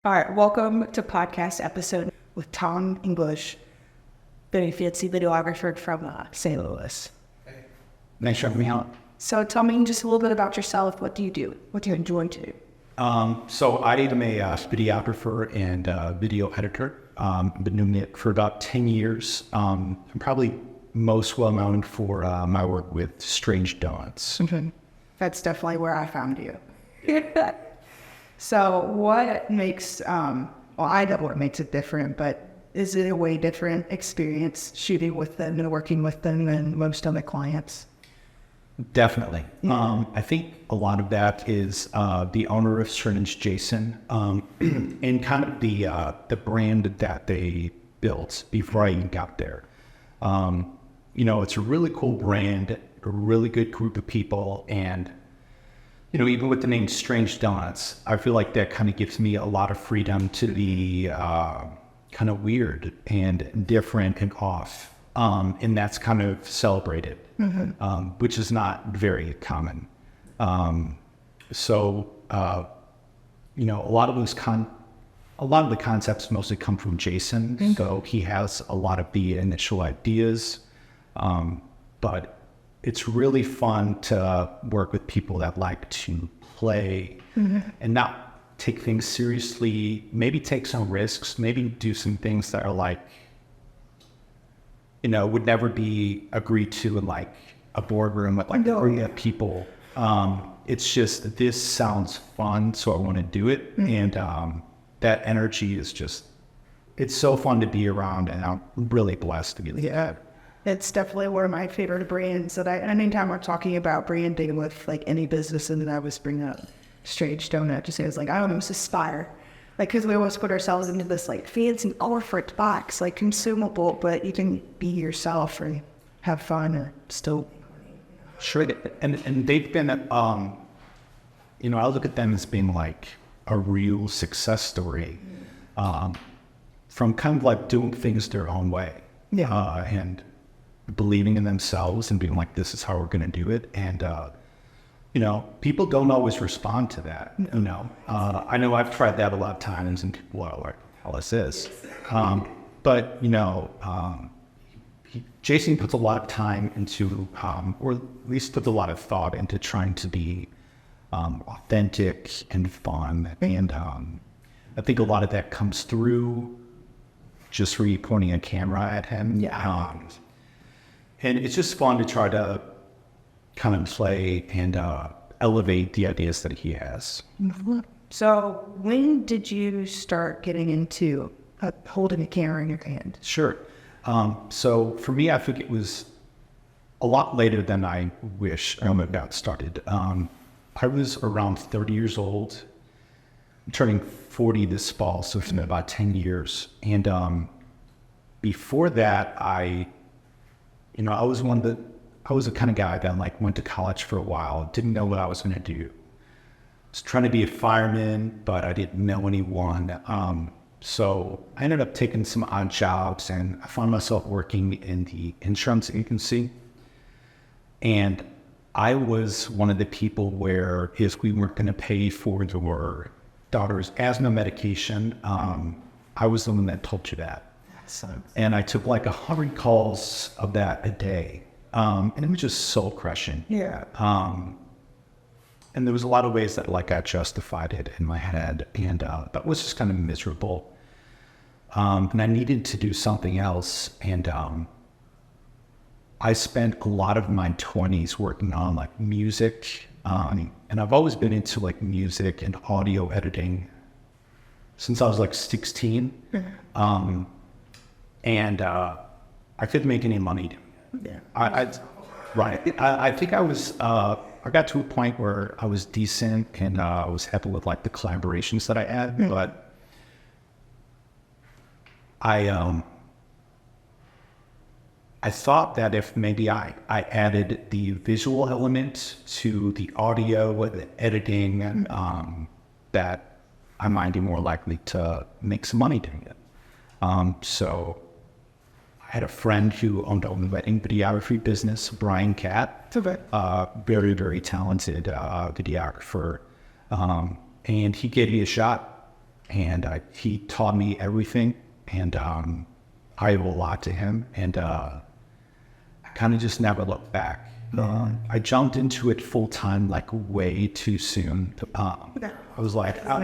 All right, welcome to podcast episode with Tom English, very fancy videographer from St. Louis. Thanks for having me on. So tell me just a little bit about yourself. What do you do? What do you enjoy to do? So I am a videographer and video editor. I've been doing it for about 10 years. I'm probably most well known for my work with Strange Donuts. Mm-hmm. That's definitely where I found you. So what makes, well, I know what makes it different, but is it a way different experience shooting with them and working with them than most other clients? Definitely. I think a lot of that is the owner of Strange, Jason, and kind of the brand that they built before I even got there. It's a really cool brand, a really good group of people, and even with the name Strange Donuts, I feel like that kind of gives me a lot of freedom to be kind of weird and different and off. And that's kind of celebrated, which is not very common. A lot of the concepts mostly come from Jason. So he has a lot of the initial ideas, but it's really fun to work with people that like to play and not take things seriously, maybe take some risks, maybe do some things that are like, would never be agreed to in like a boardroom with like a group of people. It's just, this sounds fun, so I want to do it. And that energy is just, it's so fun to be around, and I'm really blessed to be there. It's definitely one of my favorite brands that anytime we're talking about branding with like any business, and then I was bringing up Strange Donut, just say it's like, I almost aspire. Like, because we always put ourselves into this like fancy colorful box, like consumable, but you can be yourself and have fun and still. Sure. And they've been, I look at them as being like a real success story, from kind of like doing things their own way. Yeah. And believing in themselves and being like, this is how we're going to do it. And, people don't always respond to that. I know I've tried that a lot of times, and people are like, hell, this is. But Jason puts a lot of time into, or at least puts a lot of thought into trying to be authentic and fun. And I think a lot of that comes through just re pointing a camera at him. Yeah. And it's just fun to try to kind of play and elevate the ideas that he has. So when did you start getting into holding a camera in your hand? Sure. So for me, I think it was a lot later than I wish I got started. I was around 30 years old. I'm turning 40 this fall, so it's been about 10 years. And before that, I was the kind of guy that like went to college for a while, didn't know what I was going to do. I was trying to be a fireman, but I didn't know anyone. So I ended up taking some odd jobs, and I found myself working in the insurance agency. And I was one of the people where if we weren't going to pay for your daughter's asthma medication, I was the one that told you that. And I took like 100 calls of that a day. And it was just soul crushing. Yeah. And there was a lot of ways that like I justified it in my head, and that was just kind of miserable. And I needed to do something else. And I spent a lot of my 20s working on like music. And I've always been into like music and audio editing since I was like 16. And I couldn't make any money doing it. Yeah. I think I got to a point where I was decent, and I was happy with like the collaborations that I had, but I thought that if maybe I added the visual element to the audio and the editing, that I might be more likely to make some money doing it. So I had a friend who owned a wedding videography business, Brian Catt, very, very talented videographer. And he gave me a shot. and he taught me everything, and I owe a lot to him, and I kind of just never looked back. I jumped into it full time like way too soon. I was like, I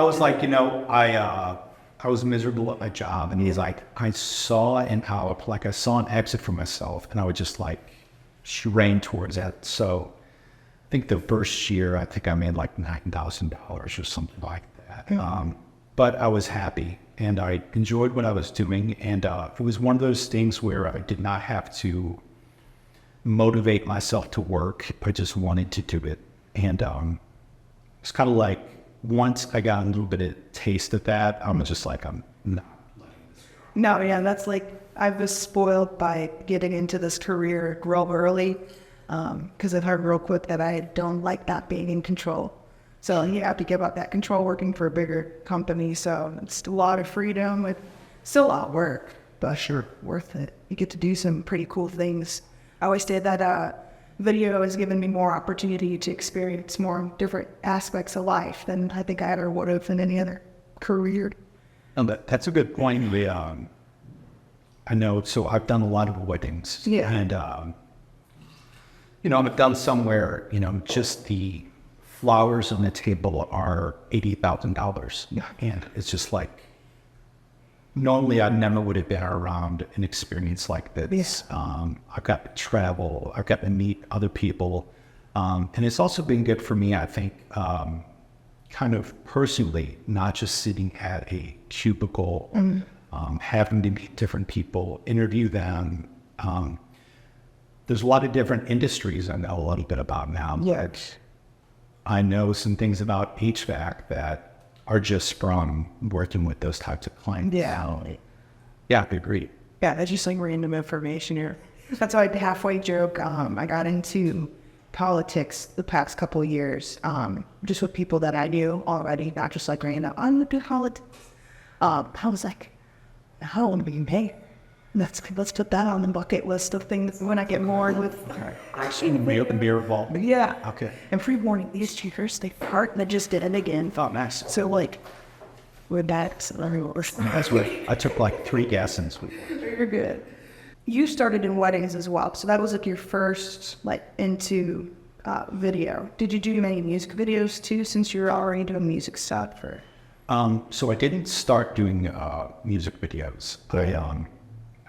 was like, I was miserable at my job, and he's like, I saw an out, like I saw an exit for myself, and I would just like strain towards that. So I think the first year, I think I made like $9,000 or something like that. But I was happy, and I enjoyed what I was doing, and it was one of those things where I did not have to motivate myself to work. I just wanted to do it, and it's kind of like, once I got a little bit of taste of that, I'm just like, I'm not letting this go. No, yeah, that's like, I was spoiled by getting into this career real early, because I've heard real quick that I don't like not being in control. So you have to give up that control working for a bigger company. So it's a lot of freedom with still a lot of work, but sure, worth it. You get to do some pretty cool things. I always say that video has given me more opportunity to experience more different aspects of life than I think I ever would have in any other career. No, that's a good point. I know, so I've done a lot of weddings. Yeah. And, I've done somewhere, just the flowers on the table are $80,000. Yeah. And it's just like, normally I never would have been around an experience like this. Yeah. I've got to travel, I've got to meet other people. And it's also been good for me, I think, kind of personally, not just sitting at a cubicle, having to meet different people, interview them. There's a lot of different industries I know a little bit about now. Yeah. But I know some things about HVAC that are just from working with those types of clients. Yeah. Yeah, I agree. Yeah, that's just like random information here. That's why I halfway joke. I got into politics the past couple of years, just with people that I knew already, not just like random. I'm gonna do politics. I was like, I don't want to be mayor. Let's put that on the bucket list of things when I get more with. Actually, beer involved. Yeah. Okay. And free warning, these cheaters, they fart and they just did it again. Oh, nice. So like, with that, That's weird. I took like 3 gas in this week. you're good. You started in weddings as well, so that was like your first like into video. Did you do many music videos too, since you're already doing music stuff? For So I didn't start doing music videos. I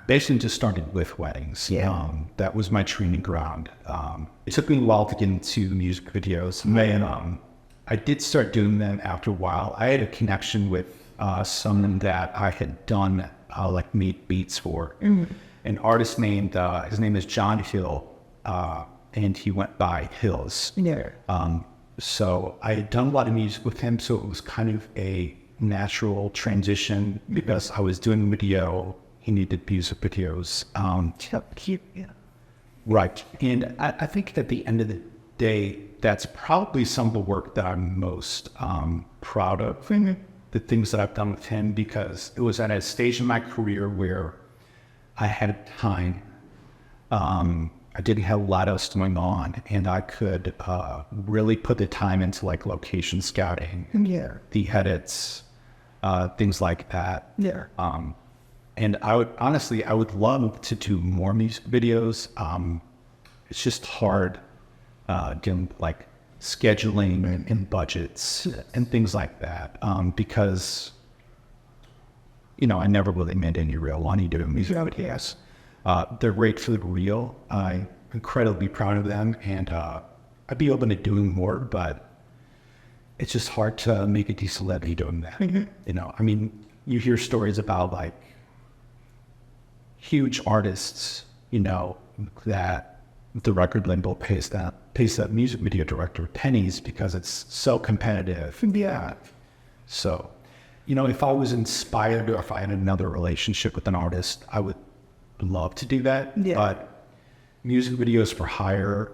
basically just started with weddings. Yeah. That was my training ground. It took me a while to get into music videos. And I did start doing them after a while. I had a connection with someone that I had done like made beats for. An artist named, his name is John Hill, and he went by Hills. yeah. So I had done a lot of music with him, so it was kind of a natural transition because I was doing video, he needed music videos. Yeah. Right. And I think at the end of the day, that's probably some of the work that I'm most proud of, the things that I've done with him, because it was at a stage in my career where I had time. I didn't have a lot else going on, and I could really put the time into like location scouting, Yeah. the edits, things like that. Yeah. And I would love to do more music videos. It's just hard, doing like scheduling and budgets and things like that. Because, I never really made any real money doing music videos. They're great for the real. I'm incredibly proud of them, and I'd be open to doing more, but it's just hard to make a decent living doing that. You hear stories about like huge artists, that the record label pays that music video director pennies because it's so competitive. Yeah. So, if I was inspired or if I had another relationship with an artist, I would love to do that. Yeah. But music videos for hire,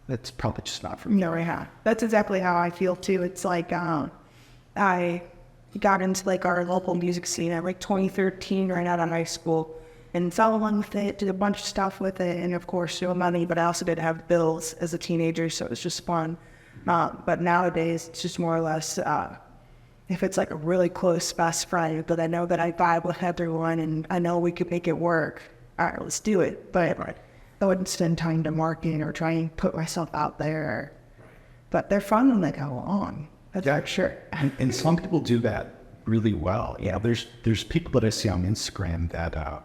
that's probably just not for me. No, yeah. That's exactly how I feel too. It's like I got into like our local music scene at like 2013 right out of high school and fell in love with it, did a bunch of stuff with it, and of course no money, but I also did have bills as a teenager, so it was just fun. But nowadays, it's just more or less, if it's like a really close best friend, but I know that I vibe with everyone and I know we could make it work, all right, let's do it. But I wouldn't spend time to market or try and put myself out there. But they're fun when they go along. That's for sure. And some people do that really well. Yeah, there's people that I see on Instagram that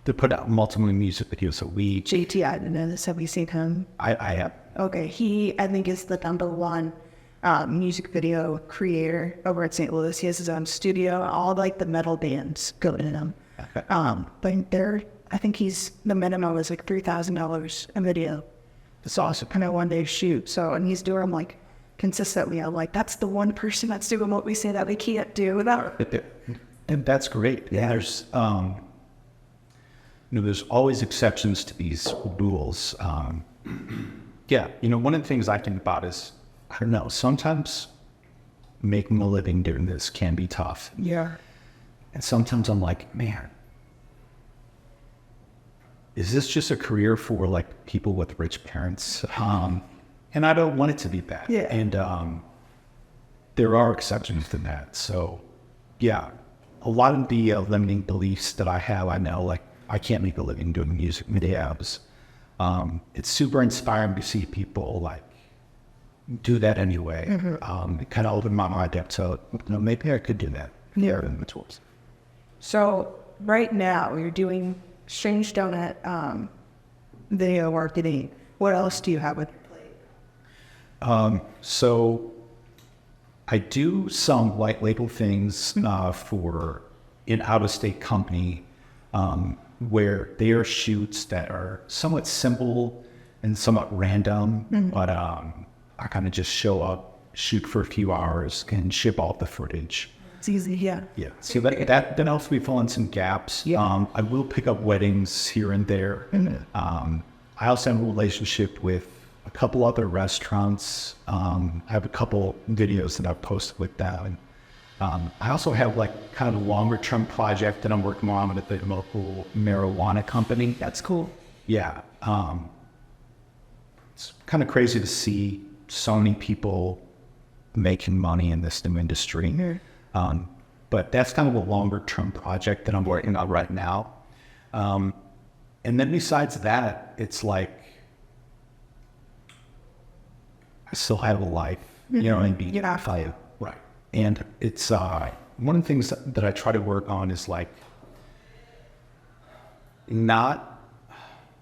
they put out multiple music videos a week. JT, I don't know this. Have you seen him? I have. Okay, he, I think, is the #1 music video creator over at St. Louis. He has his own studio. All like the metal bands go to him. But I think the minimum is like $3,000 a video. It's awesome. Kind of one day shoot. So, and he's doing them like consistently. I'm like, that's the one person that's doing what we say that we can't do. And that's great. Yeah. There's, there's always exceptions to these rules. Yeah, one of the things I think about is, I don't know, sometimes making a living doing this can be tough. Yeah. And sometimes I'm like, man, is this just a career for like people with rich parents? And I don't want it to be that. Yeah. And there are exceptions to that. So yeah, a lot of the limiting beliefs that I have, I know, like I can't make a living doing music videos. It's super inspiring to see people like do that anyway. It kind of opened my mind up. So maybe I could do that. Yeah. In the tools. So right now you're doing Strange Donut video marketing. What else do you have with your plate? So I do some white label things for an out-of-state company where they are shoots that are somewhat simple and somewhat random, but I kind of just show up, shoot for a few hours, and ship off the footage. It's easy, yeah. Yeah, so that helps me fill in some gaps. Yeah. I will pick up weddings here and there. I also have a relationship with a couple other restaurants. I have a couple videos that I've posted with them. I also have like kind of a longer term project that I'm working on with the local marijuana company. That's cool. Yeah. It's kind of crazy to see so many people making money in this new industry. But that's kind of a longer term project that I'm working on right now. And then besides that, it's like, I still have a life, you know what I mean? Yeah. Right. And it's, one of the things that I try to work on is like, not,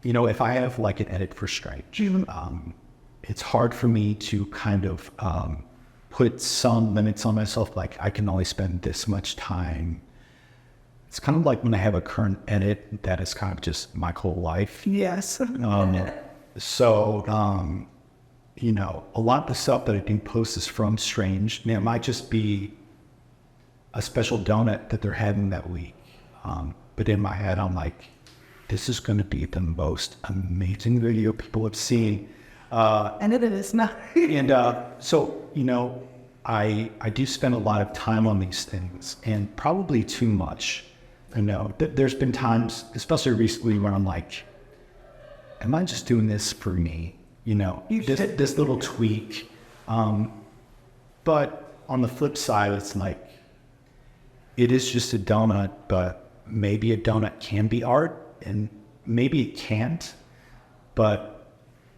if I have like an edit for Strange, it's hard for me to kind of, put some limits on myself. Like I can only spend this much time. It's kind of like when I have a current edit that is kind of just my whole life. Yes. So, a lot of the stuff that I do post is from Strange. It might just be a special donut that they're having that week. But in my head, I'm like, this is going to be the most amazing video people have seen. And it is not. And so, I do spend a lot of time on these things, and probably too much. There's been times, especially recently, where I'm like, am I just doing this for me? This little tweak. But on the flip side, it's like, it is just a donut, but maybe a donut can be art, and maybe it can't. But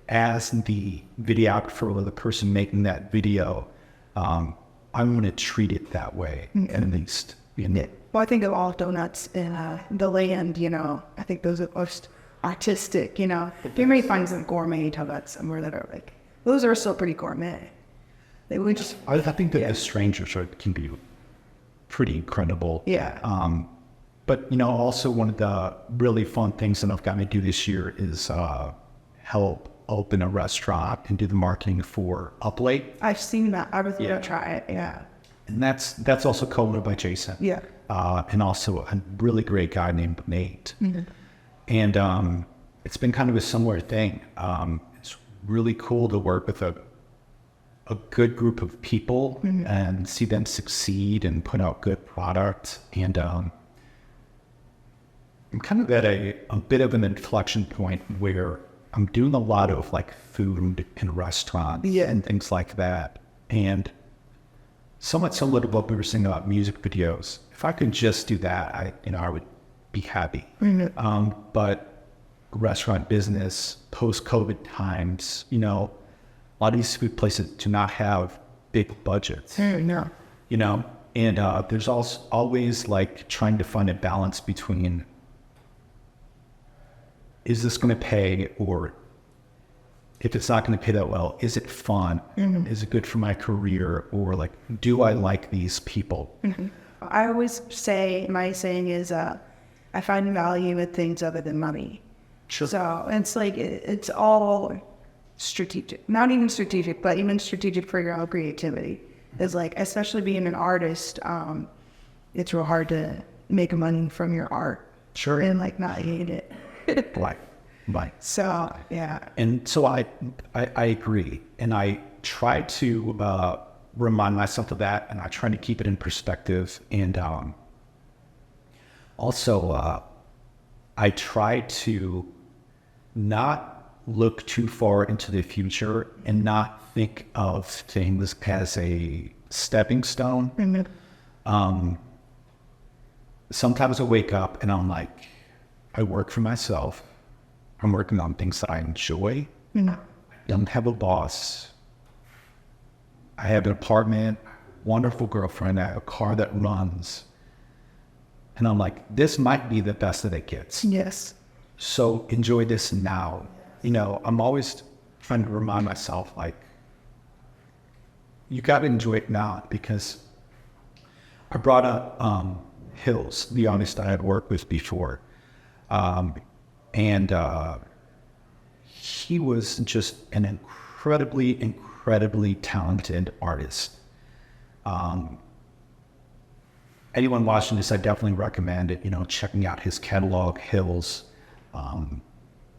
as the videographer or the person making that video, I'm going to treat it that way, at least. Well, I think of all donuts in the land, I think those are most artistic, You may find some gourmet donuts somewhere that are like, those are still pretty gourmet. They would just... I think that the Strangers can be pretty incredible. Yeah. But, also one of the really fun things that I've gotten to do this year is help open a restaurant and do the marketing for Up Late. I've seen that. I was going to try it, yeah. And that's also co-owned by Jason. Yeah. And also a really great guy named Nate. And it's been kind of a similar thing. It's really cool to work with a good group of people and see them succeed and put out good product. And I'm kind of at a bit of an inflection point where I'm doing a lot of like food and restaurants and things like that. And somewhat similar to what we were saying about music videos. If I could just do that, I would be happy. But restaurant business, post-COVID times, a lot of these food places do not have big budgets. No. And there's also always like trying to find a balance between, is this going to pay, or if it's not going to pay that well, is it fun? Is it good for my career? Or like, do I like these people? I always say, my saying is, I find value in things other than money. Sure. So it's like, it's all strategic, not even strategic, but even strategic for your own creativity. It's like, especially being an artist, it's real hard to make money from your art. Sure. And like not hate it. Right. So, yeah. And so I agree. And I try to remind myself of that, and I try to keep it in perspective. And also, I try to not look too far into the future and not think of things as a stepping stone. Sometimes I wake up and I'm like, I work for myself. I'm working on things that I enjoy. I don't have a boss. I have an apartment, wonderful girlfriend, I have a car that runs. And I'm like, this might be the best that it gets. Yes. So enjoy this now. I'm always trying to remind myself, like, you got to enjoy it now, because I brought up Hills, the artist I had worked with before. And he was just an incredibly talented artist. Anyone watching this, I definitely recommend it, checking out his catalog, Hills.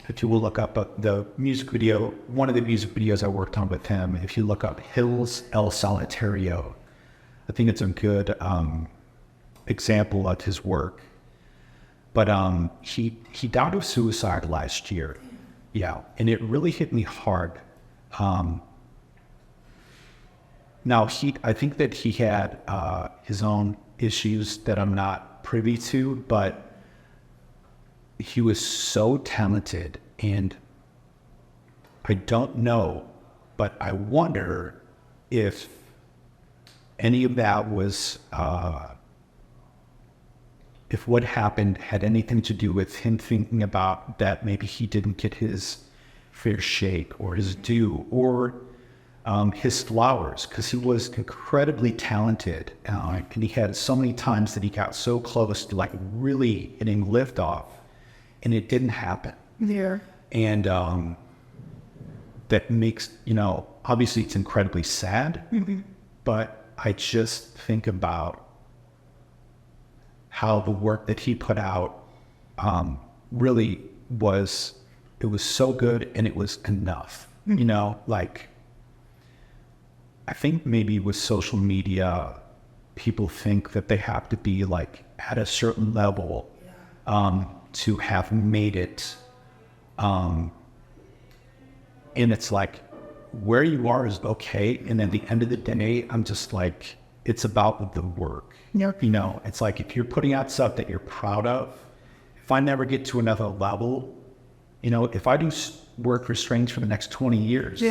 If you will look up the music video, one of the music videos I worked on with him, if you look up Hills El Solitario, I think it's a good example of his work. But he died of suicide last year. Yeah, and it really hit me hard. Now, I think that he had his own issues that I'm not privy to, but he was so talented, and I don't know, but I wonder if any of that was, if what happened had anything to do with him thinking about that maybe he didn't get his fair shake or his due, or his flowers, because he was incredibly talented, and he had so many times that he got so close to like really hitting liftoff, and it didn't happen. Yeah. And that makes, obviously it's incredibly sad, but I just think about how the work that he put out really was, it was so good, and it was enough, like, I think maybe with social media, people think that they have to be like at a certain level to have made it. And it's like, where you are is okay. And at the end of the day, I'm just like, it's about the work. Yep. It's like, if you're putting out stuff that you're proud of, if I never get to another level, if I do work restraints for the next 20 years,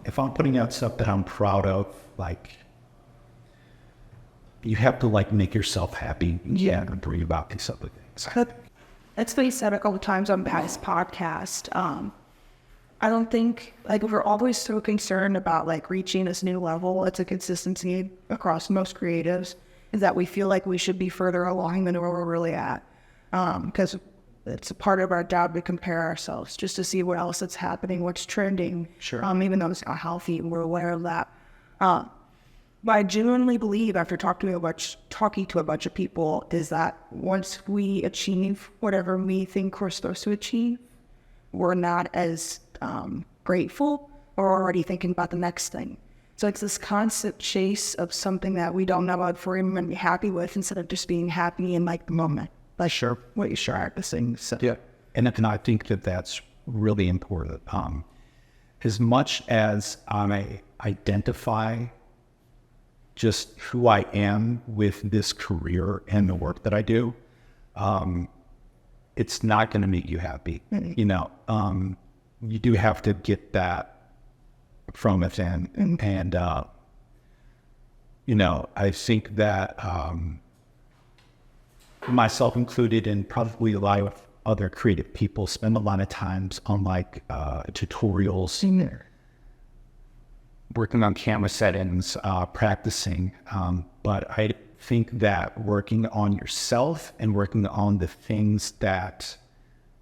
if I'm putting out stuff that I'm proud of, like, you have to like make yourself happy. And breathe about these other things. That's what he said a couple times on his podcast. I don't think, like, we're always so concerned about like reaching this new level. It's a consistency across most creatives, is that we feel like we should be further along than where we're really at. Because it's a part of our job to compare ourselves, just to see what else is happening, what's trending. Sure. Even though it's not healthy, we're aware of that. But I genuinely believe, after talking to a bunch of people, is that once we achieve whatever we think we're supposed to achieve, we're not as grateful, or already thinking about the next thing. So it's this constant chase of something that we don't know about for even to be happy with, instead of just being happy in like the moment. Like, Sure. what you practicing. So. Yeah. And I think that that's really important. As much as I identify just who I am with this career and the work that I do, it's not going to make you happy. You know, you do have to get that from within. And, you know, I think that myself included, and probably a lot of other creative people, spend a lot of times on like tutorials, working on camera settings, practicing. But I think that working on yourself and working on the things that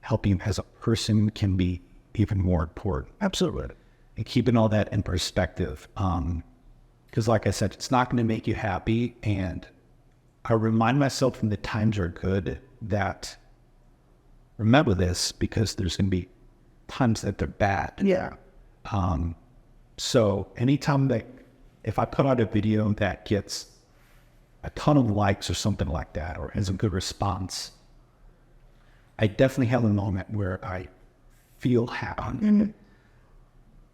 help you as a person can be even more important. Absolutely. And keeping all that in perspective. Because like I said, it's not going to make you happy. And I remind myself when the times are good that remember this, because there's going to be times that they're bad. Yeah. So anytime that, if I put out a video that gets a ton of likes or something like that, or has a good response, I definitely have a moment where I feel happy,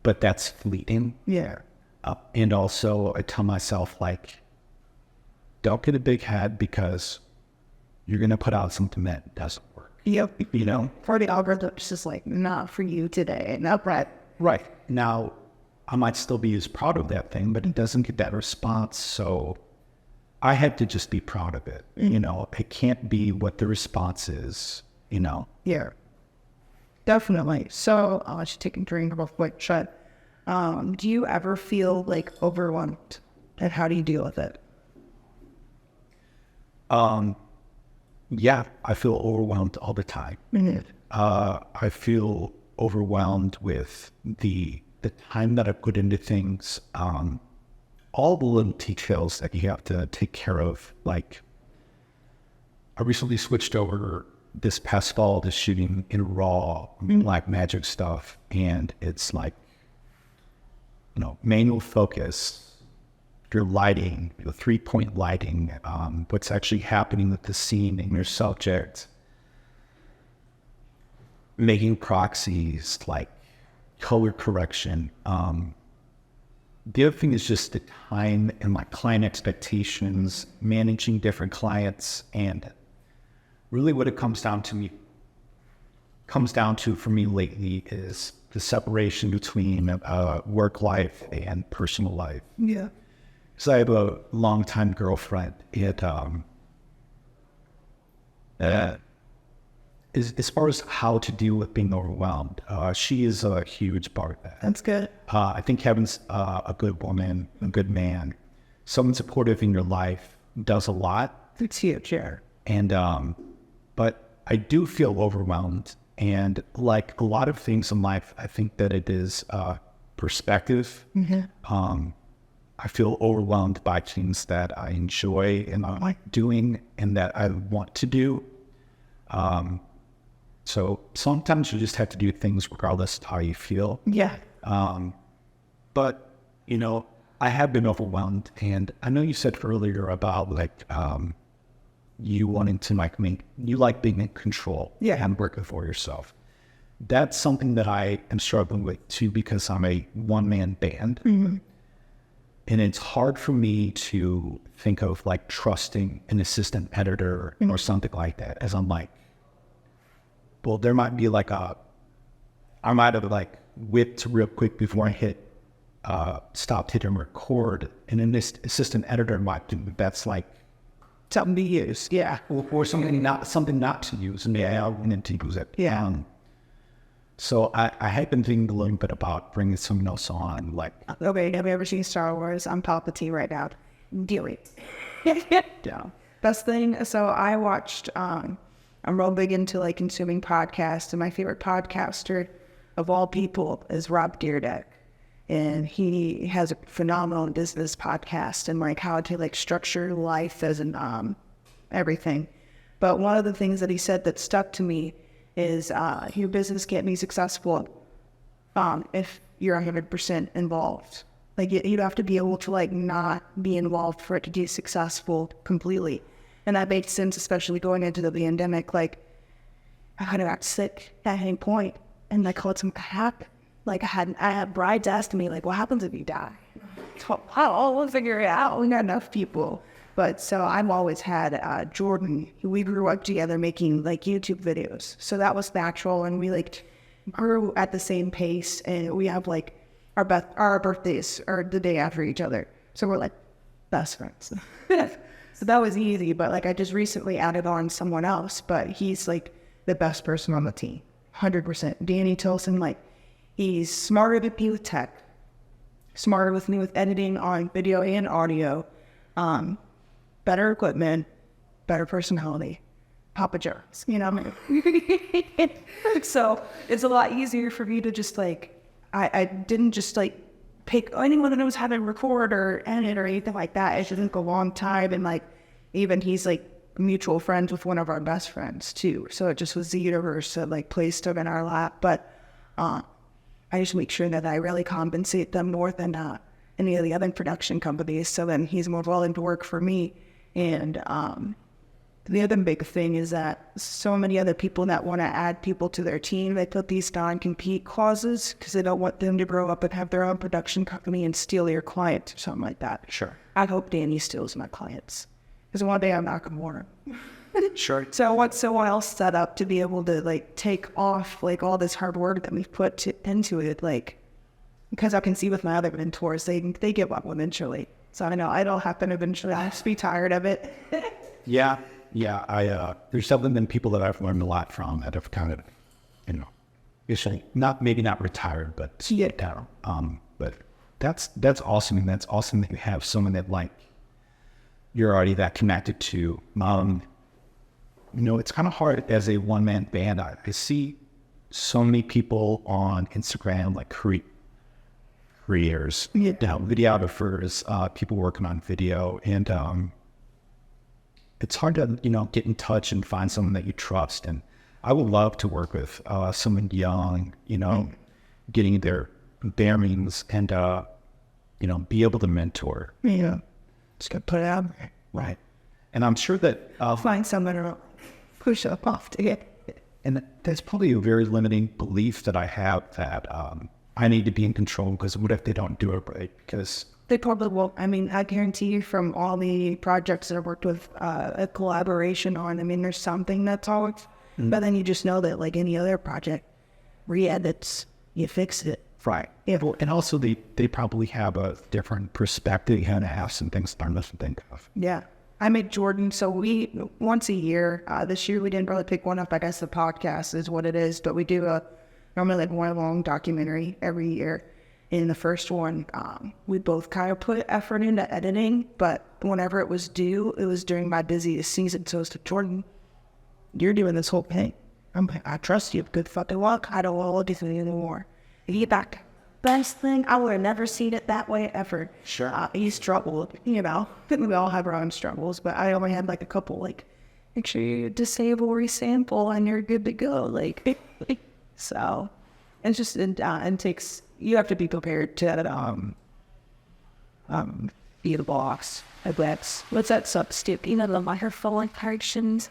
but that's fleeting. Yeah. And also I tell myself, like, don't get a big head, because you're going to put out something that doesn't work. Yep. You know? For the algorithm, it's just like, not for you today. Not right. Right. Now, I might still be as proud of that thing, but it doesn't get that response. So I have to just be proud of it. You know, it can't be what the response is, you know? Yeah. Definitely. So I should take a drink real quick. Shut. Do you ever feel like overwhelmed, and how do you deal with it? Yeah, I feel overwhelmed all the time. I feel overwhelmed with the time that I put into things, all the little details that you have to take care of. Like, I recently switched over this past fall to shooting in RAW, Black Magic stuff, and it's like, you know, manual focus, your lighting, your 3-point lighting, what's actually happening with the scene and your subject, making proxies, like color correction. The other thing is just the time and my client expectations, managing different clients, and really what it comes down to for me lately is the separation between work life and personal life. Yeah. So I have a longtime girlfriend. As far as how to deal with being overwhelmed, she is a huge part of that. That's good. I think Kevin's a good woman, a good man, someone supportive in your life, does a lot. It's huge. Yeah. And, but I do feel overwhelmed. And like a lot of things in life, I think that it is perspective. I feel overwhelmed by things that I enjoy and I like doing and that I want to do. So sometimes you just have to do things regardless of how you feel. Yeah. But, you know, I have been overwhelmed. And I know you said earlier about like you wanting to like you like being in control. Yeah. And working for yourself. That's something that I am struggling with too, because I'm a one-man band. And it's hard for me to think of like trusting an assistant editor or something like that, as I'm like, well, there might be like I might have like whipped real quick before I hit, stopped hitting record. And then this assistant editor might do, that's like Something to use. Yeah. or something not to use. And yeah, I went into use it. Yeah. So I have been thinking a little bit about bringing someone else on, like. Okay, have you ever seen Star Wars? I'm Palpatine right now. Do it. Yeah. Best thing. So I watched, I'm real big into like consuming podcasts, and my favorite podcaster of all people is Rob Dyrdek. And he has a phenomenal business podcast and like how to like structure life as an everything. But one of the things that he said that stuck to me is your business can't be successful if you're 100% involved. Like you'd have to be able to like not be involved for it to be successful completely. And that makes sense, especially going into the pandemic. Like I kind of got sick at any point. and I called some hack. Like I had brides asking me like, what happens if you die? We'll figure it out. We got enough people. But so I've always had Jordan. We grew up together making like YouTube videos. So that was natural, and we like grew at the same pace, and we have like our birthdays are the day after each other. So we're like best friends. So that was easy, but like I just recently added on someone else, but he's like the best person on the team. 100%. Danny Tilson, like he's smarter than me with tech, smarter with me with editing on video and audio, better equipment, better personality. Papa John's, you know. So it's a lot easier for me to just like, I didn't just like pick anyone that knows how to record or edit or anything like that. It took a long time, and like even he's like mutual friends with one of our best friends too. So it just was the universe that like placed him in our lap. But I just make sure that I really compensate them more than any of the other production companies. So then he's more willing to work for me. And the other big thing is that so many other people that want to add people to their team, they put these non-compete clauses because they don't want them to grow up and have their own production company and steal your clients or something like that. Sure. I hope Danny steals my clients because one day I'm not going to want him. Sure. So I want someone else set up to be able to like take off like all this hard work that we've put into it, like because I can see with my other mentors, they give up eventually. So I know it'll happen eventually. I'll just be tired of it. Yeah. There's something in people that I've learned a lot from that have kind of, you know, usually maybe not retired, but Yeah. down. But that's awesome, and that's awesome that you have someone that like you're already that connected to. You know, it's kind of hard as a one-man band. I see so many people on Instagram, like creators, videographers, people working on video, and it's hard to, you know, get in touch and find someone that you trust. And I would love to work with someone young, you know, getting their bearings and, you know, be able to mentor. Yeah. Just got to put it out there. Right. And I'm sure that Find someone to push up off to get. And that's probably a very limiting belief that I have, that I need to be in control, because what if they don't do it right? Because They probably won't. I mean, I guarantee you from all the projects that I've worked with a collaboration on, I mean, there's something that's always, but then you just know that like any other project, re-edits, you fix it. right. Yeah. Well, and also they probably have a different perspective, how to have some things they're missing think of. Yeah. I make Jordan, so we, once a year, this year we didn't really pick one up. I guess the podcast is what it is, but we do normally like one long documentary every year. In the first one, we both kind of put effort into editing, but whenever it was due, it was during my busiest season. So it's like, Jordan, you're doing this whole thing. I trust you. Good fucking luck. I don't want to look at you anymore. You get back. Best thing, I would have never seen it that way ever. Sure. He struggled, you know. We all have our own struggles, but I only had like a couple, like, make sure you disable resample and you're good to go. Like, so it's just, it takes, you have to be prepared to be the boss. What's that substitute? You know, the microphone corrections.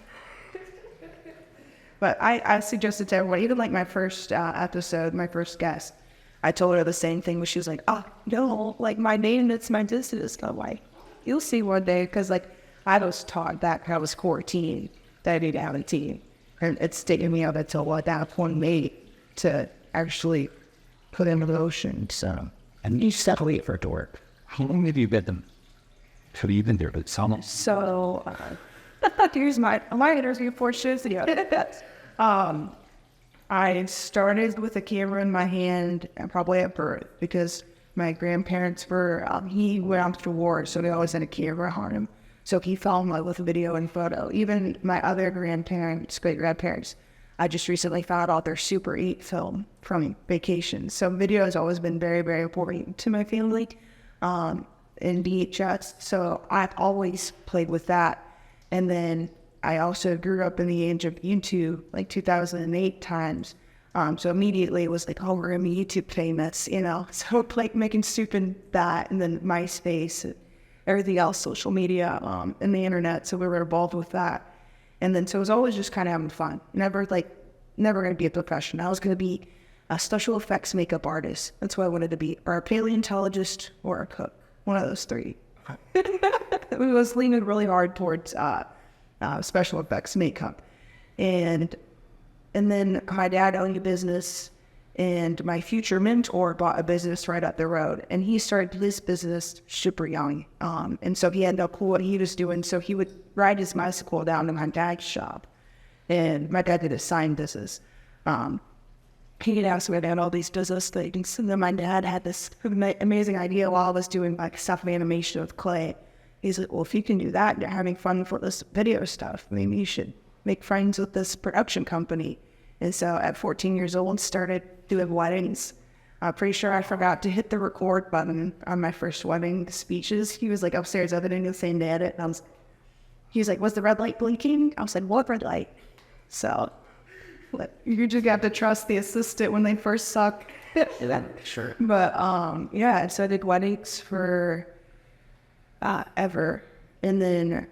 But I suggested to everyone, even like my first episode, my first guest, I told her the same thing, but she was like, oh, no, like my name, it's my distance. I'm like, you'll see one day, because like I was taught that I was 14, that I need to have a team. And it's taken me out until that point to actually put in motion. So, And you settle it for it to work. How long have you been there? Have you been there? It's almost. So, here's my interview for shows. I started with a camera in my hand probably at birth, because my grandparents were, he went out to the war, so they always had a camera on him. So he fell in love with video and photo. Even my other grandparents, great-grandparents, I just recently found out their Super 8 film from vacation. So video has always been very, very important to my family, in VHS. So I've always played with that. And then I also grew up in the age of YouTube, like 2008 times. So immediately it was like, oh, we're gonna be YouTube famous, you know? So like making stupid that, and then MySpace, and everything else, social media, and the internet. So we were involved with that. And then, so it was always just kind of having fun. Never gonna be a professional. I was gonna be a special effects makeup artist. That's what I wanted to be, or a paleontologist or a cook. One of those three. It was leaning really hard towards special effects makeup. And then my dad owned a business, and my future mentor bought a business right up the road. And he started his business super young. And so he had no clue what he was doing. So he would ride his bicycle down to my dad's shop. And my dad did a sign business. He could ask me about all these business things. And then my dad had this amazing idea while I was doing like stuff of animation with clay. He's like, well, if you can do that and you're having fun for this video stuff, maybe you should make friends with this production company. And so at 14 years old, started doing weddings. I'm pretty sure I forgot to hit the record button on my first wedding speeches. He was like upstairs editing the same day edit. And he was like, was the red light blinking? I was like, what red light? So you just have to trust the assistant when they first suck. Sure. But yeah, so I did weddings for ever. And then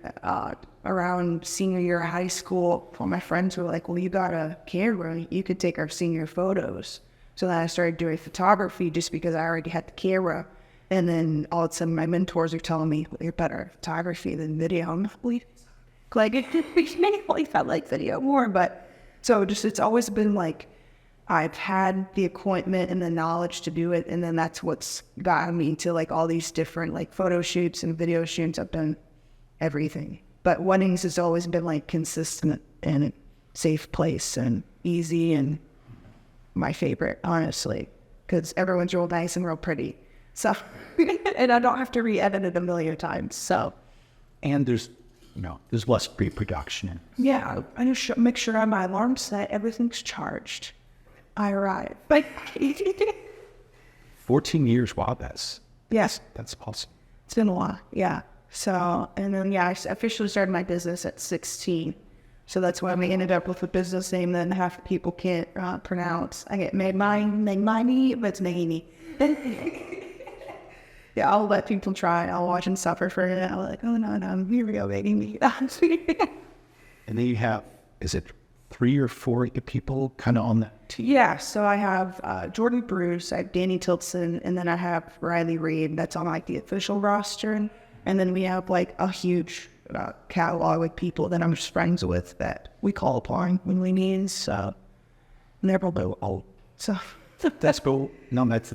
around senior year of high school, all my friends were like, well, you got a camera, you could take our senior photos. So then I started doing photography just because I already had the camera. And then all of a sudden my mentors are telling me, well, you're better at photography than video. I'm like, it felt like video more, but so just, it's always been like, I've had the equipment and the knowledge to do it. And then that's what's gotten me to like all these different like photo shoots and video shoots. I've done everything, but weddings has always been like consistent and a safe place and easy and my favorite, honestly, because everyone's real nice and real pretty. So, and I don't have to re-edit it a million times. So, And there's less pre-production. yeah, I just make sure on my alarm set, everything's charged. I arrive. Like, 14 years, wow, that's awesome. It's been a while, yeah. So, and then, yeah, I officially started my business at 16. So that's why we ended up with a business name that half the people can't pronounce. I get money, but it's Mahini. Yeah, I'll let people try. I'll watch them suffer for it. I'm like, oh, no, here we go, baby. And then you have, is it 3 or 4 people kind of on that team? Yeah, so I have Jordan Bruce, I have Danny Tilson, and then I have Riley Reed. That's on like the official roster. And then we have like a huge catalog with people that I'm just friends with that we call upon when we need. So, and they're probably old. So That's cool. No, that's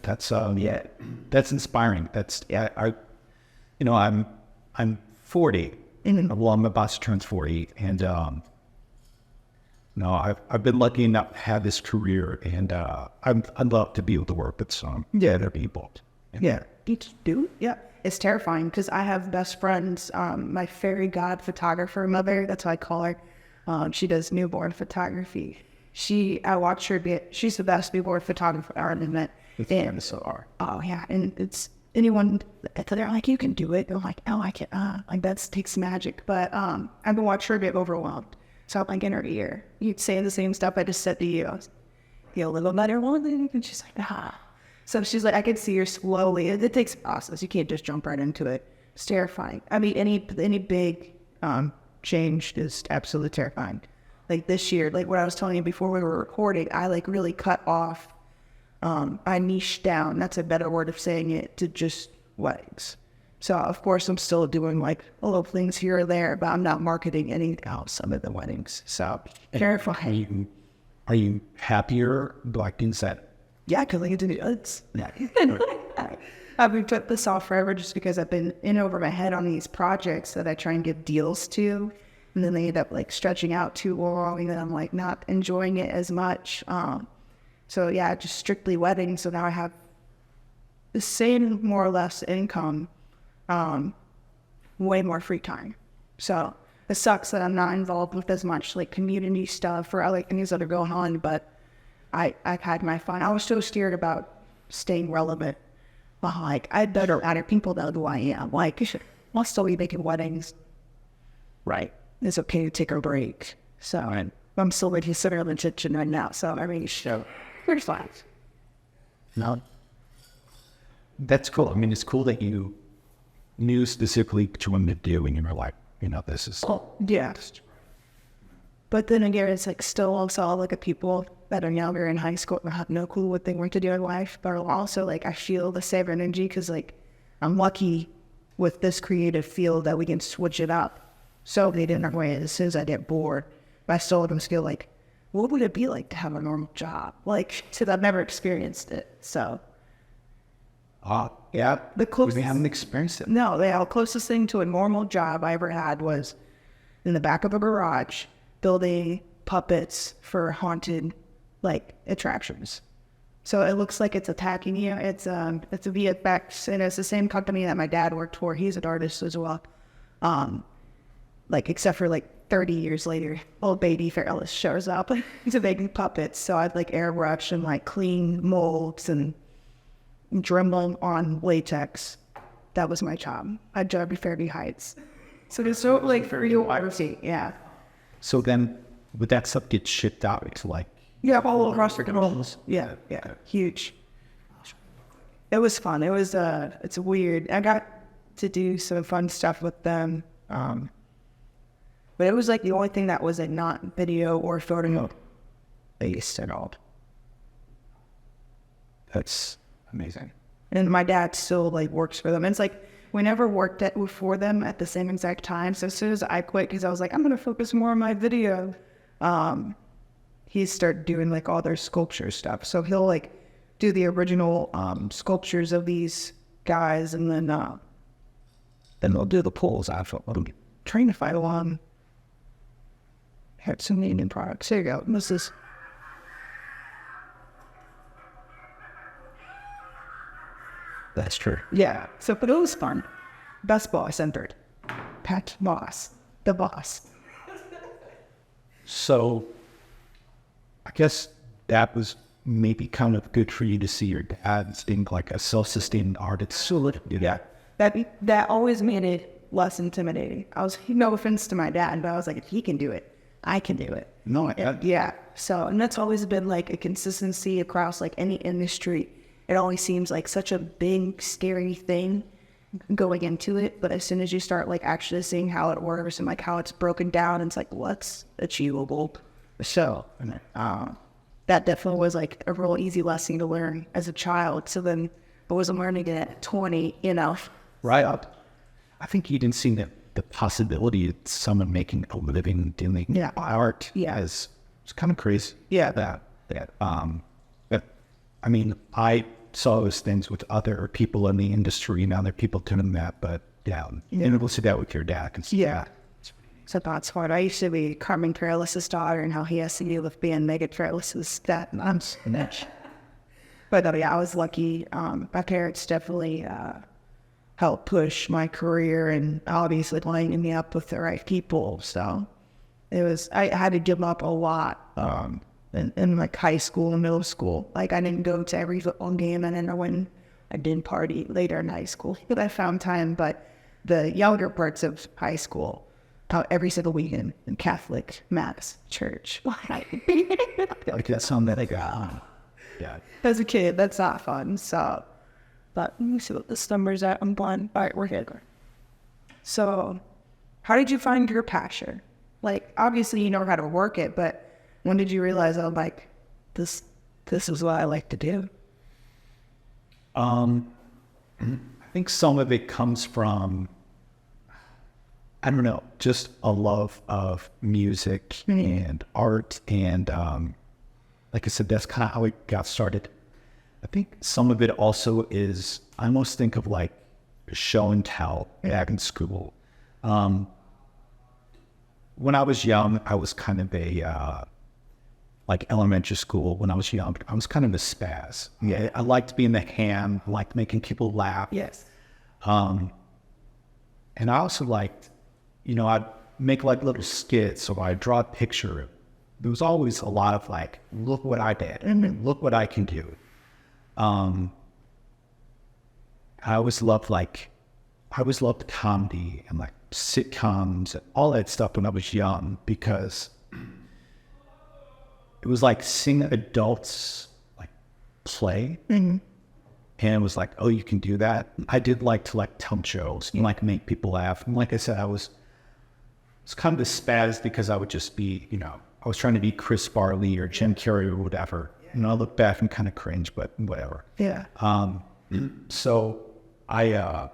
yeah, that's inspiring. That's I'm 40. Well, I'm about to turn 40, and I've been lucky enough to have this career, and I'd love to be able to work with some other people. Yeah, each do. Yeah, it's terrifying because I have best friends. My fairy god photographer mother, that's what I call her. She does newborn photography. I watch her she's the best newborn photographer I ever met. Oh yeah, and it's anyone. They're like, you can do it. They're like, oh, I can't. Like that takes magic. But I've been watching her get overwhelmed. So I'm like in her ear. You'd say the same stuff I just said to you. You a little better one, and she's like, ah. So she's like, I can see her slowly. It takes a process. You can't just jump right into it. It's terrifying. I mean, any big change is absolutely terrifying. Like this year, like what I was telling you before we were recording, I like really cut off. I niched down. That's a better word of saying it, to just weddings. So of course I'm still doing like little things here or there, but I'm not marketing anything else. Some of the weddings. So terrifying. Are you happier like inside? Yeah, because I get to do it. I've been put this off forever just because I've been in over my head on these projects that I try and give deals to. And then they end up like stretching out too long, and then I'm like not enjoying it as much. So yeah, just strictly weddings. So now I have the same more or less income, way more free time. So it sucks that I'm not involved with as much like community stuff or other things that are going on, but I've had my fun. I was so scared about staying relevant. Well, like I better other people know who I am. Like I'll still be making weddings. Right. It's okay to take a break. So I'm still ready to sit on the kitchen right now. So I mean, here's that. No. That's cool. I mean, it's cool that you knew specifically what you wanted to do, and you were like, this is. Oh, yeah. But then again, it's like still also I look at people that are younger in high school and have no clue what they want to do in life, but also like I feel the same energy because like I'm lucky with this creative field that we can switch it up so many different ways. As soon as I get bored, but I still have feel like, what would it be like to have a normal job? Like, since I've never experienced it, so. Yeah, The closest, we haven't experienced it. No, the closest thing to a normal job I ever had was in the back of a garage building puppets for haunted, like, attractions. So it looks like it's attacking you. It's a VFX, and it's the same company that my dad worked for. He's an artist as well. Like, except for like 30 years later, old baby Fearless shows up. He's making puppets. So I'd like airbrush and like clean molds and dremel on latex. That was my job. I'd job at Fairview Heights. So it's so like real artsy, yeah. So then would that stuff get shipped out to like? Yeah, all across the world. Yeah, huge. It was fun. It was it's weird. I got to do some fun stuff with them. But it was like the only thing that was like not video or photo based at all. That's amazing. And my dad still like works for them. And it's like we never worked for them at the same exact time. So as soon as I quit, because I was like, I'm gonna focus more on my video. He started doing like all their sculpture stuff. So he'll like do the original sculptures of these guys, and then they'll do the pulls after. I'm trying to find one. Had some Indian products. There you go. This is. That's true. Yeah. So, but it was fun. Best boss entered. Pat Moss, the boss. So, I guess that was maybe kind of good for you to see your dad being like a self-sustaining artist. So, yeah. That always made it less intimidating. No offense to my dad, but I was like, if he can do it, I can do it. No, yeah. So, and that's always been like a consistency across like any industry. It always seems like such a big, scary thing going into it. But as soon as you start like actually seeing how it works and like how it's broken down, it's like, what's achievable? So, that definitely was like a real easy lesson to learn as a child. So then I wasn't learning it at 20, Right up. I think you didn't see the possibility of someone making a living doing art. Yeah. It's kind of crazy. Yeah. But, I mean, I saw those things with other people in the industry and other people doing that, but and we'll see that with your dad. Yeah. So that's hard. I used to be Carmen Fearless's daughter, and how he has to deal with being Megan Fearless's dad. But I was lucky. My parents definitely helped push my career and obviously lining me up with the right people. So I had to give up a lot in like high school and middle school. Like I didn't go to every football game, and then I didn't party later in high school. But I found time. But the younger parts of high school, every single weekend in Catholic Mass church. Like that's something that I got. Yeah. As a kid, that's not fun. So, but let me see what this number's at. I'm blind. All right, we're good. So, how did you find your passion? Like, obviously you know how to work it, but when did you realize, oh, like, this is what I like to do? I think some of it comes from, I don't know, just a love of music and art. And like I said, that's kind of how it got started. I think some of it also is, I almost think of like show and tell back in school. When I was young, I was kind of like elementary school, when I was young, I was kind of a spaz. Yeah, I liked being the ham, liked making people laugh. Yes. And I also liked, I'd make like little skits, or I'd draw a picture. There was always a lot of like, look what I did, and look what I can do. I always loved comedy and like sitcoms and all that stuff when I was young, because it was like seeing adults like play, and it was like, oh, you can do that. I did like to like tell jokes and like make people laugh. And like I said, I was it's kind of a spaz because I would just be, I was trying to be Chris Farley or Jim Carrey or whatever. And I look back and kind of cringe, but whatever. Yeah. So like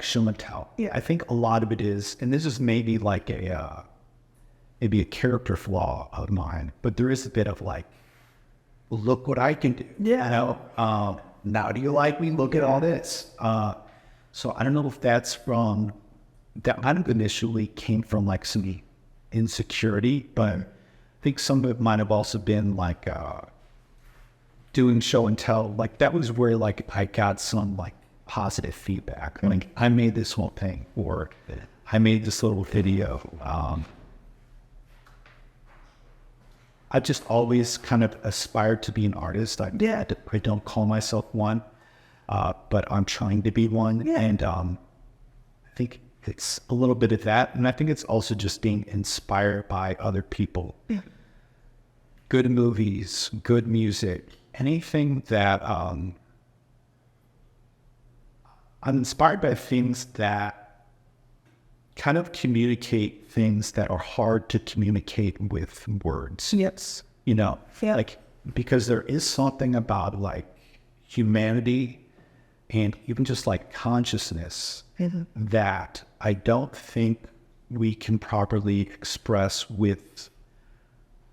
show and tell. Yeah. I think a lot of it is, and this is maybe like maybe a character flaw of mine, but there is a bit of like, look what I can do. Yeah. Now do you like me? Look at all this. So I don't know if that's from, that might have initially came from like some insecurity, but I think some of it might have also been like doing show and tell. Like that was where like I got some like positive feedback. Like I made this whole thing, or I made this little video. I just always kind of aspired to be an artist. I don't call myself one, but I'm trying to be one. Yeah. And I think it's a little bit of that. And I think it's also just being inspired by other people. Yeah. Good movies, good music, anything that I'm inspired by things that kind of communicate things that are hard to communicate with words. Yes. Like, because there is something about like humanity and even just like consciousness that I don't think we can properly express with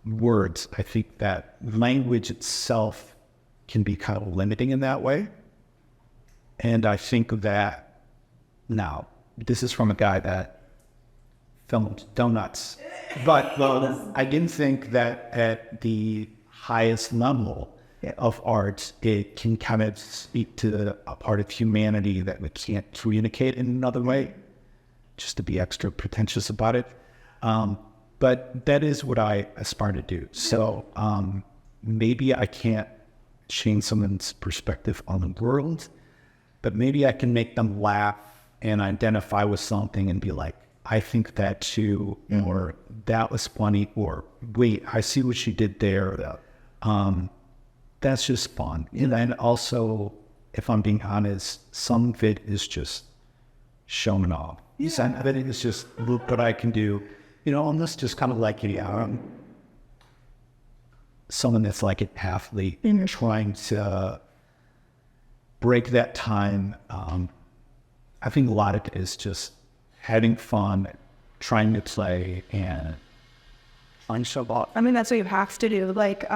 words. I think that language itself can be kind of limiting in that way. And I think that now, this is from a guy that filmed donuts, but I didn't think that at the highest level of art, it can kind of speak to a part of humanity that we can't communicate in another way, just to be extra pretentious about it. But that is what I aspire to do. So maybe I can't change someone's perspective on the world, but maybe I can make them laugh and identify with something and be like, I think that too, or that was funny, or wait, I see what she did there. That's just fun. And then also, if I'm being honest, some of it is just showing off. Some of it is just, look what I can do. And that's just kind of like, someone that's like an athlete trying to break that time. I think a lot of it is just having fun, trying to play, and find show off. I mean, that's what you have to do. Like,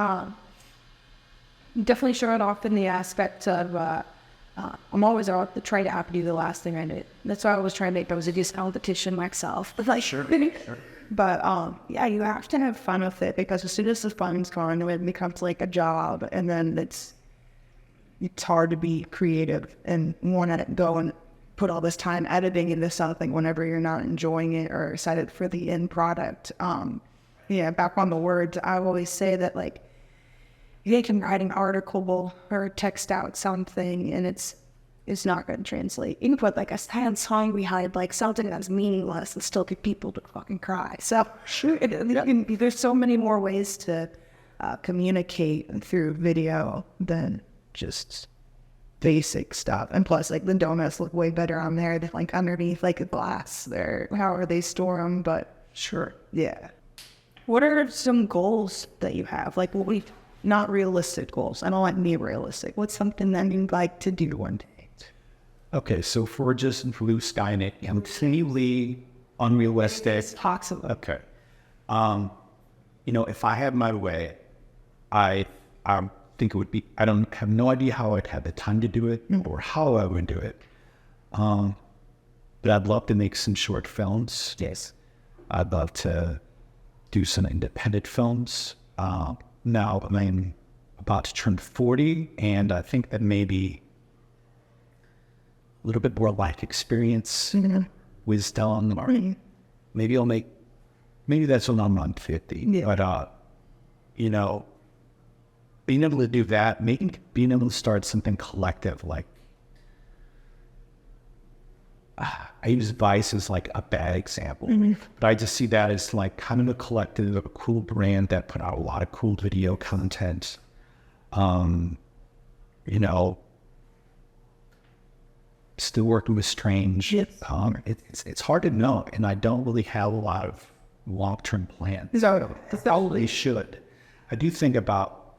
definitely show it off in the aspect of, I'm always out to try to do the last thing I did. That's why I was trying to make those videos competition myself. But like, sure. But yeah, you have to have fun with it, because as soon as the fun's gone, it becomes like a job, and then it's hard to be creative and want to go and put all this time editing into something whenever you're not enjoying it or excited for the end product. Back on the words, I always say that like, you can write an article or text out something and it's not going to translate. You can put like a sad song behind like something that's meaningless and still get people to fucking cry. So sure, there's so many more ways to communicate through video than just basic stuff. And plus, like, the donuts look way better on there than like underneath like a glass there, however they store them. But sure, yeah. What are some goals that you have? Like, not realistic goals. I don't want to be realistic. What's something that you'd like to do one day? Okay, so for just blue sky and it completely unrealistic. It's possible. Okay. If I had my way, I think it would be, I don't have no idea how I'd have the time to do it or how I would do it. But I'd love to make some short films. Yes. I'd love to do some independent films. Now I'm about to turn 40, and I think that maybe a little bit more life experience, wisdom, or maybe that's when I'm 50. Yeah. But, being able to do that, being able to start something collective, like, I use Vice as like a bad example, but I just see that as like kind of a collective of a cool brand that put out a lot of cool video content. still working with strange. Yes. It's hard to know, and I don't really have a lot of long-term plans. So, Probably should. I do think about,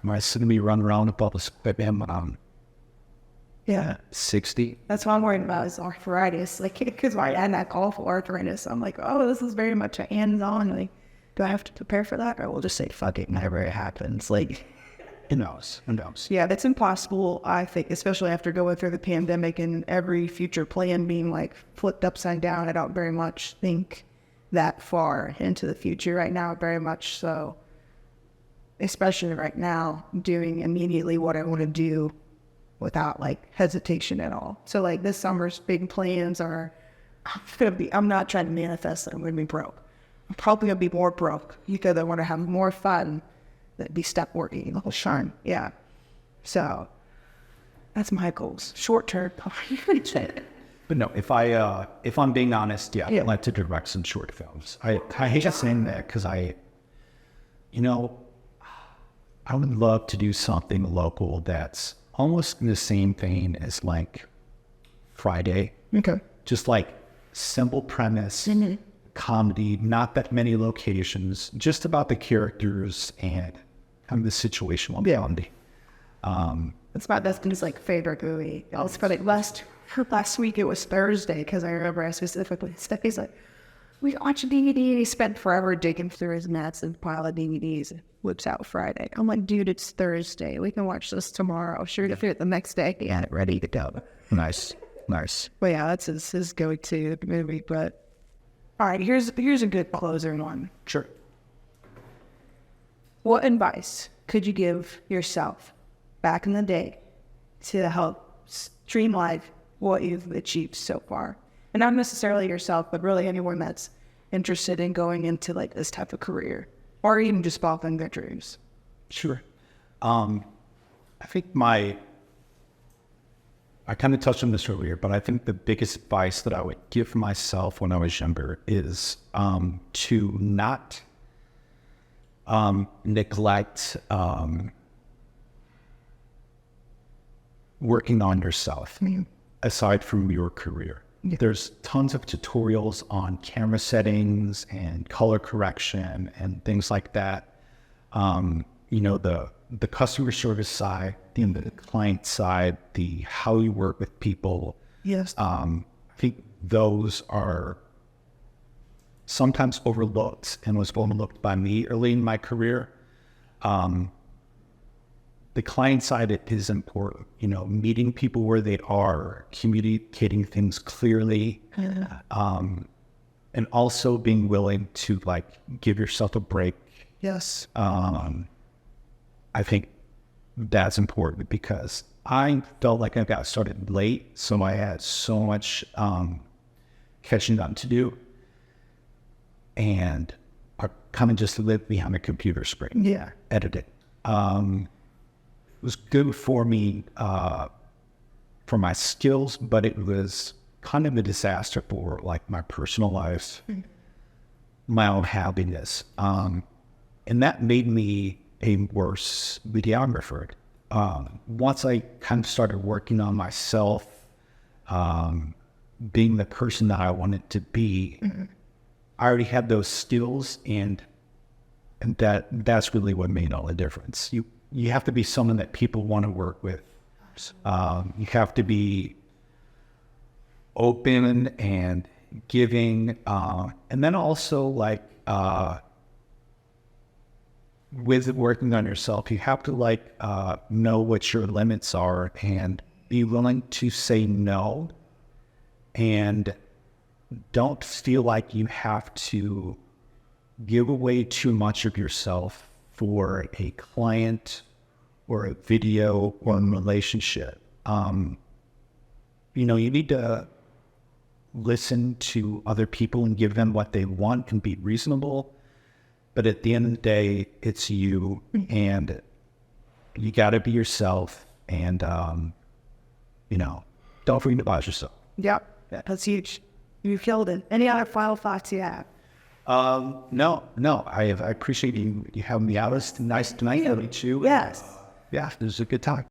am I going to be running around above a spectrum? yeah. 60. That's what I'm worried about is arthritis. Like, because I had that call for arthritis. I'm like, oh, this is very much a hands-on. Like, do I have to prepare for that? Or we'll just say, fuck it, whenever it happens. Like, Who knows? Who knows? yeah, that's impossible, I think, especially after going through the pandemic and every future plan being like flipped upside down. I don't very much think that far into the future right now, very much so. Especially right now, doing immediately what I want to do without like hesitation at all. So like this summer's big plans are, I'm not trying to manifest that I'm going to be broke. I'm probably going to be more broke because I want to have more fun than be stuck working. Oh, Sean. Yeah. So that's my goals. Short term. But no, if I'm being honest, yeah, I'd like to direct some short films. I hate saying that because I would love to do something local that's almost in the same vein as like Friday. Okay. Just like simple premise, comedy, not that many locations, just about the characters and kind of the situational comedy. It's my Destiny's like favorite movie. I was like last week it was Thursday because I remember I specifically said, he's like, we watched a DVD and he spent forever digging through his massive pile of DVDs and whips out Friday. I'm like, dude, it's Thursday. We can watch this tomorrow. Sure to fit the next day. Yeah, ready to go. Nice. But yeah, that's his go-to movie. But all right, here's a good closer one. Sure. What advice could you give yourself back in the day to help streamline what you've achieved so far? And not necessarily yourself, but really anyone that's interested in going into like this type of career or even just following their dreams. Sure. I think I kind of touched on this earlier, but I think the biggest advice that I would give myself when I was younger is to not neglect working on yourself aside from your career. Yeah. There's tons of tutorials on camera settings and color correction and things like that. The customer service side, the client side, the how you work with people. Yes. I think those are sometimes overlooked and was overlooked by me early in my career. The client side is important, meeting people where they are, communicating things clearly, and also being willing to like give yourself a break. Yes. I think that's important because I felt like I got started late, so I had so much catching up to do, and I kind of just lived behind a computer screen. Yeah. Editing. It was good for me, for my skills, but it was kind of a disaster for like my personal life, my own happiness. And that made me a worse videographer. Once I kind of started working on myself, being the person that I wanted to be, I already had those skills, and that's really what made all the difference. You have to be someone that people want to work with. You have to be open and giving, and then also like with working on yourself, you have to like know what your limits are and be willing to say no, and don't feel like you have to give away too much of yourself for a client or a video or a relationship. You need to listen to other people and give them what they want and be reasonable. But at the end of the day, it's you, and you got to be yourself, and, don't forget about yourself. Yep. That's huge. You killed it. Any other final thoughts you have? No. I appreciate you having me out. It's nice tonight to meet you. Yes. Yeah, this is a good time.